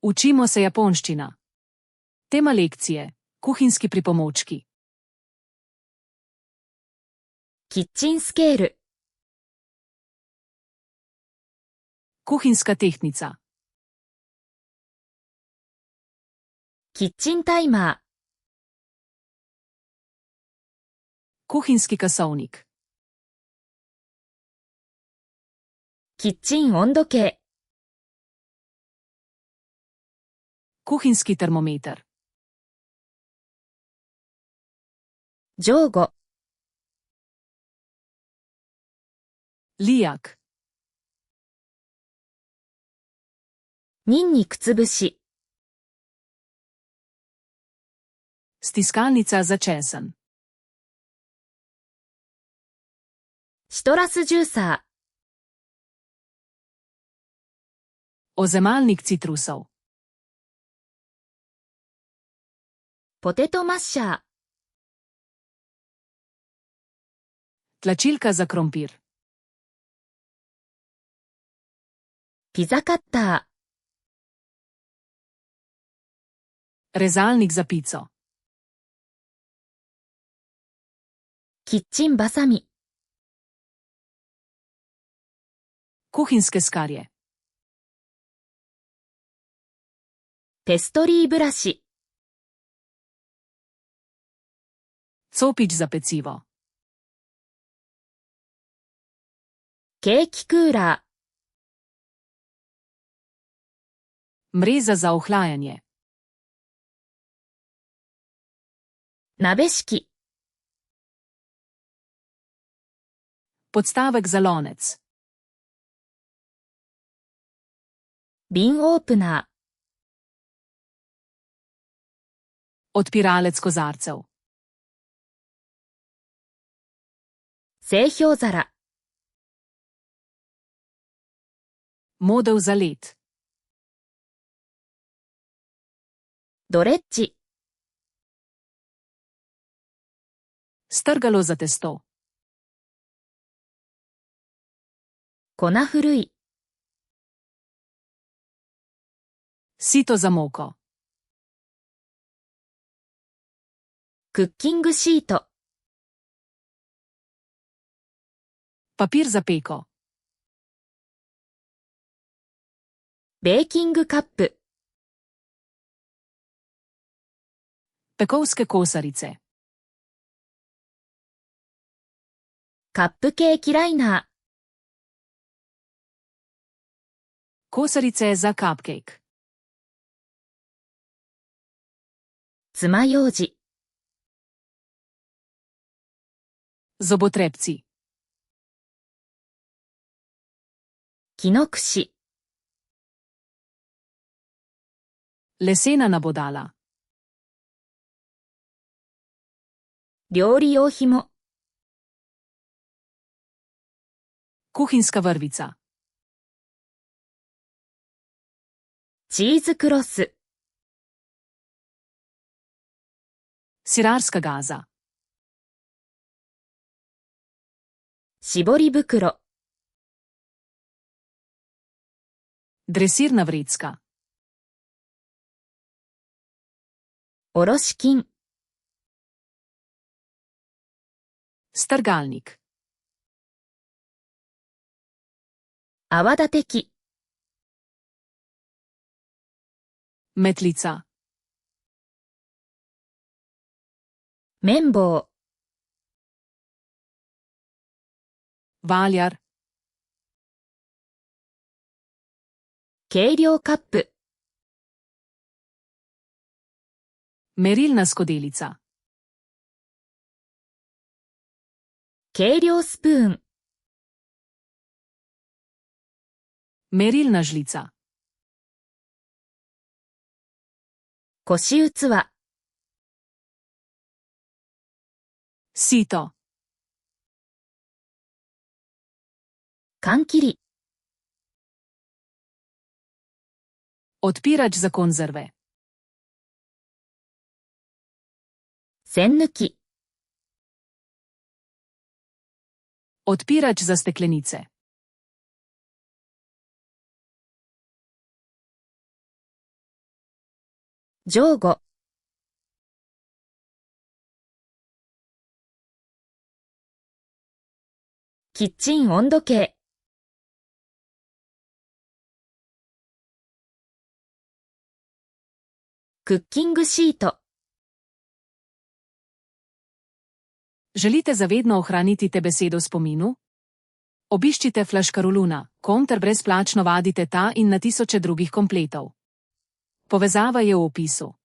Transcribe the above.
Učimo se japonščina. Tema lekcije: kuhinjski pripomočki. キッチンスケール、 Kuhinjska tehtnica. キッチンタイマー、 Kuhinjski kasovnik. キッチン温度計、 Kuhinjski termometer. 上後、 Lijak. ニンニクつぶし、 Stiskalnica za česen. シトラスジューサー、 Ozemalnik citrusov. ポテトマッシャー、 Tlačilka za krompir. ピザカッター、 Rezalnik za pico. キッチンバサミ、 Kuhinjske skarje. ペストリーブラシ、 Copič za pecivo. ケーキクーラー、 Mreza za ohlajanje. 鍋敷き、 Podstavek za lonec. 瓶オープナー、 Odpiralec kozarcev. 製氷皿、 Modev za led. ドレッジ、 Strgalo za testo. 粉ふるい、 Sito za moko. クッキングシート、 Papir za peko. ベーキングカップ、 Pekovske kosarice. カップケーキライナー、 Kosarice za cupcake. 爪楊枝、 Zobotrebci. 木の串、 Lesena nabodala. 料理用ひも、 Kuhinjska vrvica. チーズクロス、 Sirarska gaza. 絞り袋、 Dresirna vrečka. おろし金、 Strgalnik. 泡立て器、 Metlica. 綿棒、 Valjar. 計量カップ、 Merilna skodelica. 計量スプーン、 Merilna žlica. こし器、 Sito. 缶切り、 Odpirač za konzerve. 栓抜き、 Odpirač za steklenice. 上後。キッチン温度計。クッキングシート。Želite zavedno ohraniti te besedo v spominu? Obiščite Flaškaroluna, kom ter brezplačno vadite ta in na tisoče drugih kompletov. Povezava je v opisu.